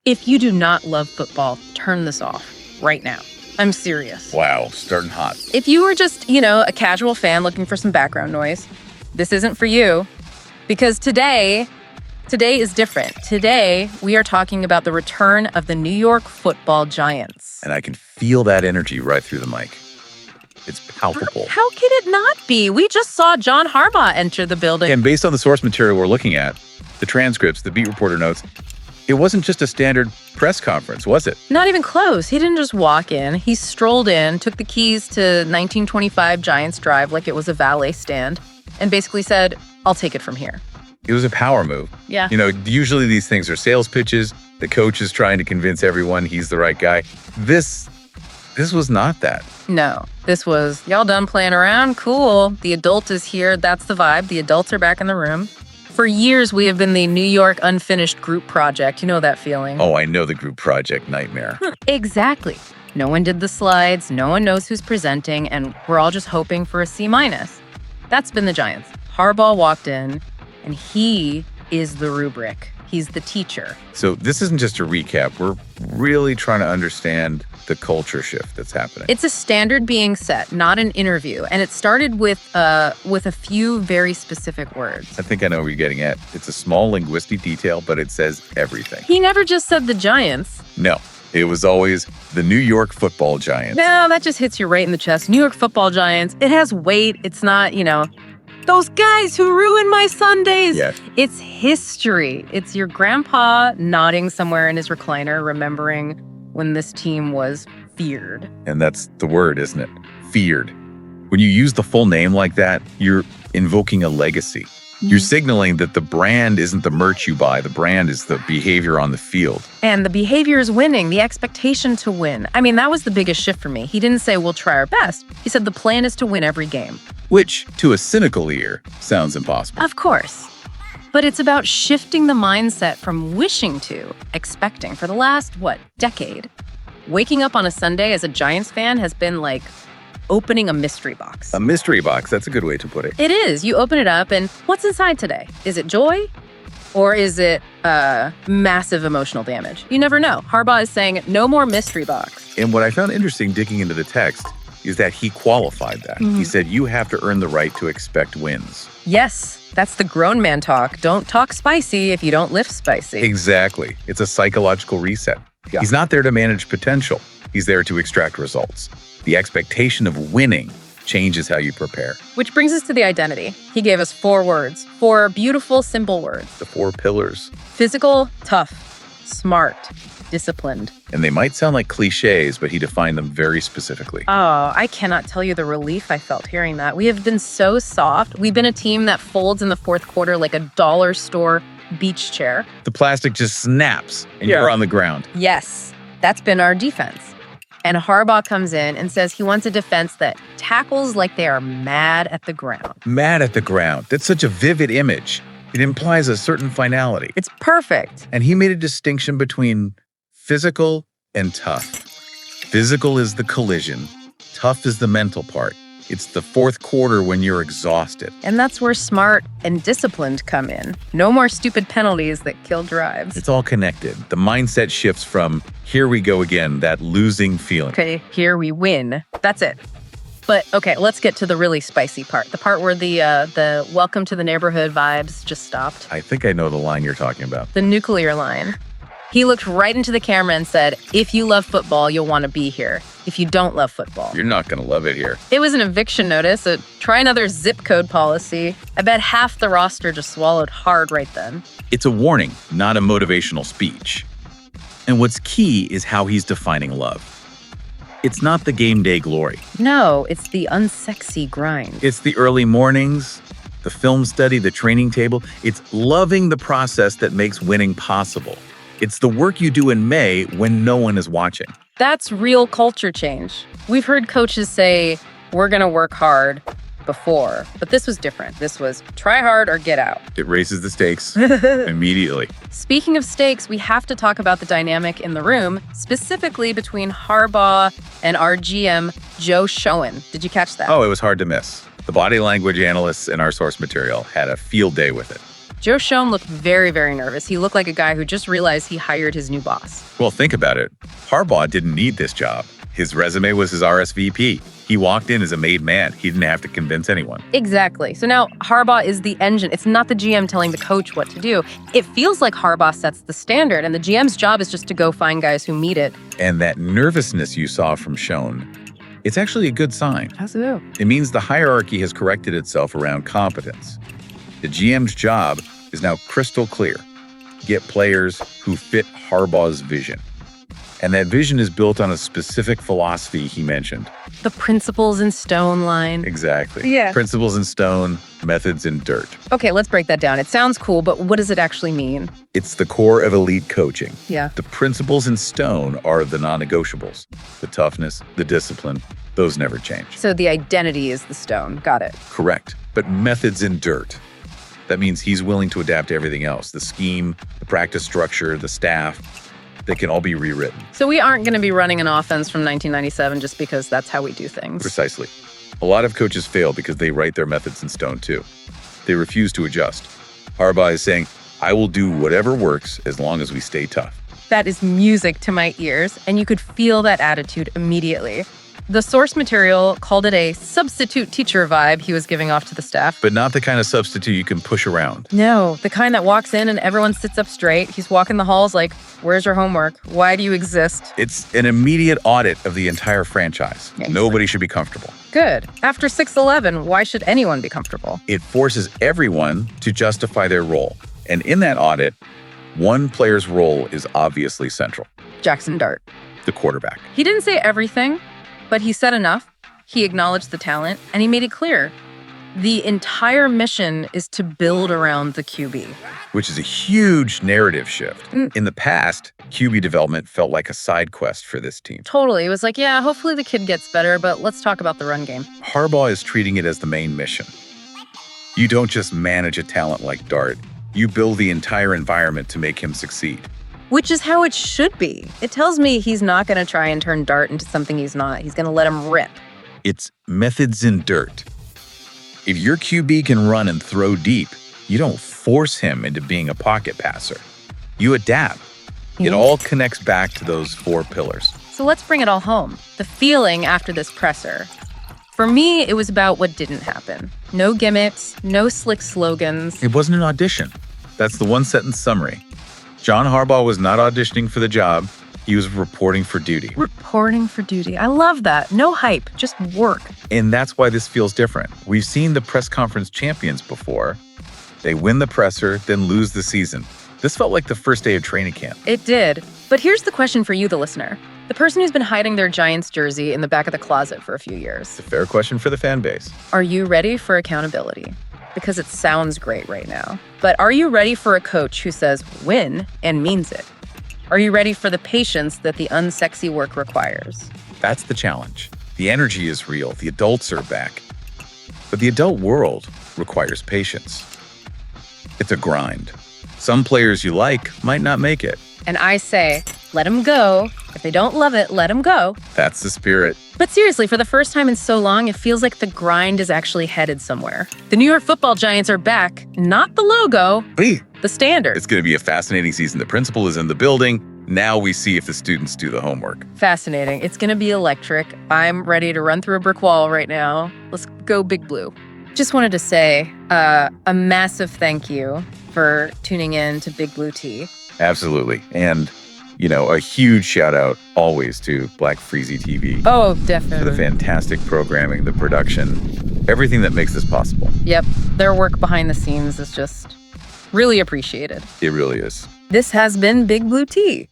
If you do not love football, turn this off right now. I'm serious. Wow, starting hot. If you were just, a casual fan looking for some background noise, this isn't for you. Because today is different. Today, we are talking about the return of the New York Football Giants. And I can feel that energy right through the mic. It's palpable. How could it not be? We just saw John Harbaugh enter the building. And based on the source material we're looking at, the transcripts, the beat reporter notes, it wasn't just a standard press conference, was it? Not even close. He didn't just walk in. He strolled in, took the keys to 1925 Giants Drive like it was a valet stand, and basically said, I'll take it from here. It was a power move. Yeah. Usually these things are sales pitches. The coach is trying to convince everyone he's the right guy. This was not that. No, this was, y'all done playing around? Cool. The adult is here. That's the vibe. The adults are back in the room. For years, we have been the New York unfinished group project. You know that feeling. Oh, I know the group project nightmare. Exactly. No one did the slides. No one knows who's presenting. And we're all just hoping for a C-. That's been the Giants. Harbaugh walked in, and he is the rubric. He's the teacher. So this isn't just a recap. We're really trying to understand the culture shift that's happening. It's a standard being set, not an interview. And it started with a few very specific words. I think I know where you're getting at. It's a small linguistic detail, but it says everything. He never just said the Giants. No, it was always the New York Football Giants. No, that just hits you right in the chest. New York Football Giants. It has weight. It's not, those guys who ruined my Sundays. Yes. It's history. It's your grandpa nodding somewhere in his recliner, remembering when this team was feared. And that's the word, isn't it? Feared. When you use the full name like that, you're invoking a legacy. You're signaling that the brand isn't the merch you buy. The brand is the behavior on the field. And the behavior is winning, the expectation to win. I mean, that was the biggest shift for me. He didn't say, we'll try our best. He said the plan is to win every game. Which, to a cynical ear, sounds impossible. Of course. But it's about shifting the mindset from wishing to expecting. For the last, decade? Waking up on a Sunday as a Giants fan has been like opening a mystery box. A mystery box, that's a good way to put it. It is. You open it up and what's inside today? Is it joy? Or is it massive emotional damage? You never know. Harbaugh is saying no more mystery box. And what I found interesting digging into the text is that he qualified that. He said you have to earn the right to expect wins. Yes, that's the grown man talk. Don't talk spicy if you don't lift spicy. Exactly. It's a psychological reset. Yeah. He's not there to manage potential. He's there to extract results. The expectation of winning changes how you prepare. Which brings us to the identity. He gave us 4 words, 4 beautiful, simple words. The 4 pillars. Physical, tough, smart, disciplined. And they might sound like cliches, but he defined them very specifically. Oh, I cannot tell you the relief I felt hearing that. We have been so soft. We've been a team that folds in the fourth quarter like a dollar store beach chair. The plastic just snaps and you're on the ground. Yes, that's been our defense. And Harbaugh comes in and says he wants a defense that tackles like they are mad at the ground. Mad at the ground. That's such a vivid image. It implies a certain finality. It's perfect. And he made a distinction between physical and tough. Physical is the collision. Tough is the mental part. It's the fourth quarter when you're exhausted. And that's where smart and disciplined come in. No more stupid penalties that kill drives. It's all connected. The mindset shifts from, here we go again, that losing feeling. Okay, here we win. That's it. But okay, let's get to the really spicy part. The part where the welcome to the neighborhood vibes just stopped. I think I know the line you're talking about. The nuclear line. He looked right into the camera and said, if you love football, you'll want to be here. If you don't love football, you're not going to love it here. It was an eviction notice. Try another zip code policy. I bet half the roster just swallowed hard right then. It's a warning, not a motivational speech. And what's key is how he's defining love. It's not the game day glory. No, it's the unsexy grind. It's the early mornings, the film study, the training table. It's loving the process that makes winning possible. It's the work you do in May when no one is watching. That's real culture change. We've heard coaches say, we're going to work hard before, but this was different. This was try hard or get out. It raises the stakes immediately. Speaking of stakes, we have to talk about the dynamic in the room, specifically between Harbaugh and our GM, Joe Schoen. Did you catch that? Oh, it was hard to miss. The body language analysts in our source material had a field day with it. Joe Schoen looked very, very nervous. He looked like a guy who just realized he hired his new boss. Well, think about it. Harbaugh didn't need this job. His resume was his RSVP. He walked in as a made man. He didn't have to convince anyone. Exactly. So now Harbaugh is the engine. It's not the GM telling the coach what to do. It feels like Harbaugh sets the standard, and the GM's job is just to go find guys who meet it. And that nervousness you saw from Schoen, it's actually a good sign. How's it go? It means the hierarchy has corrected itself around competence. The GM's job is now crystal clear. Get players who fit Harbaugh's vision. And that vision is built on a specific philosophy he mentioned. The principles in stone line. Exactly. Yeah. Principles in stone, methods in dirt. Okay, let's break that down. It sounds cool, but what does it actually mean? It's the core of elite coaching. Yeah. The principles in stone are the non-negotiables. The toughness, the discipline, those never change. So the identity is the stone. Got it. Correct. But methods in dirt. That means he's willing to adapt to everything else. The scheme, the practice structure, the staff. They can all be rewritten. So we aren't going to be running an offense from 1997 just because that's how we do things. Precisely. A lot of coaches fail because they write their methods in stone too. They refuse to adjust. Harbaugh is saying, I will do whatever works as long as we stay tough. That is music to my ears, and you could feel that attitude immediately. The source material called it a substitute teacher vibe he was giving off to the staff. But not the kind of substitute you can push around. No, the kind that walks in and everyone sits up straight. He's walking the halls like, where's your homework? Why do you exist? It's an immediate audit of the entire franchise. Yeah, Nobody should be comfortable. Good. After 6-11, why should anyone be comfortable? It forces everyone to justify their role. And in that audit, one player's role is obviously central. Jackson Dart. The quarterback. He didn't say everything, but he said enough. He acknowledged the talent, and he made it clear. The entire mission is to build around the QB. Which is a huge narrative shift. In the past, QB development felt like a side quest for this team. Totally. It was like, yeah, hopefully the kid gets better, but let's talk about the run game. Harbaugh is treating it as the main mission. You don't just manage a talent like Dart. You build the entire environment to make him succeed. Which is how it should be. It tells me he's not going to try and turn Dart into something he's not. He's going to let him rip. It's methods in dirt. If your QB can run and throw deep, you don't force him into being a pocket passer. You adapt. It all connects back to those 4 pillars. So let's bring it all home. The feeling after this presser. For me, it was about what didn't happen. No gimmicks, no slick slogans. It wasn't an audition. That's the one-sentence summary. John Harbaugh was not auditioning for the job. He was reporting for duty. Reporting for duty. I love that. No hype, just work. And that's why this feels different. We've seen the press conference champions before. They win the presser, then lose the season. This felt like the first day of training camp. It did. But here's the question for you, the listener. The person who's been hiding their Giants jersey in the back of the closet for a few years. It's a fair question for the fan base. Are you ready for accountability? Because it sounds great right now. But are you ready for a coach who says win and means it? Are you ready for the patience that the unsexy work requires? That's the challenge. The energy is real. The adults are back. But the adult world requires patience. It's a grind. Some players you like might not make it. And I say, let them go. If they don't love it, let them go. That's the spirit. But seriously, for the first time in so long, it feels like the grind is actually headed somewhere. The New York Football Giants are back. Not the logo, the standard. It's going to be a fascinating season. The principal is in the building. Now we see if the students do the homework. Fascinating. It's going to be electric. I'm ready to run through a brick wall right now. Let's go Big Blue. Just wanted to say a massive thank you for tuning in to Big Blue Tea. Absolutely. And, a huge shout out always to Black Freezy TV. Oh, definitely. For the fantastic programming, the production, everything that makes this possible. Yep. Their work behind the scenes is just really appreciated. It really is. This has been Big Blue Tea.